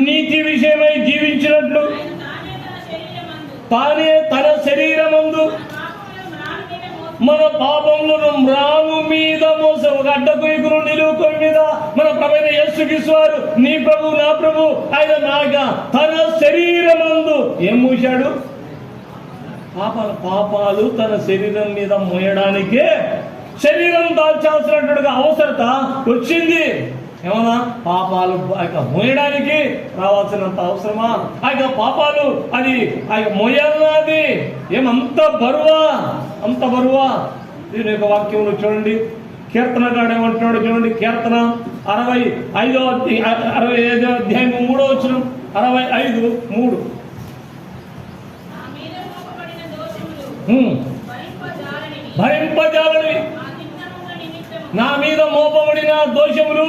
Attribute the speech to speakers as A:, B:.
A: నీతి విషయమై జీవించినట్లు తానే తన శరీరమందు మన పాపములను మ్రాను మీద మోసే ఒక అడ్డకు ఎగురు నిలువుకొని మీద మన ప్రభువైన యేసుక్రీస్తు వారు నీ ప్రభు నా ప్రభు ఆయన నాగా తన శరీరమందు ఏం మూశాడు? పాపాలు తన శరీరం మీద మోయడానికే శరీరం దాల్చాల్సినట్టుగా అవసరత వచ్చింది. ఏమన్నా పాపాలు మోయడానికి రావాల్సినంత అవసరమా? ఆ యొక్క పాపాలు అది ఆ యొక్క మోయాలన్నది ఏమంత బరువా, అంత బరువా? దీని యొక్క వాక్యంలో చూడండి, కీర్తనగాడు ఏమంటున్నాడు చూడండి. కీర్తన 65వ అధ్యాయం 3వ వచనం, 65:3. భరింపజాలని నా మీద మోపబడిన దోషములు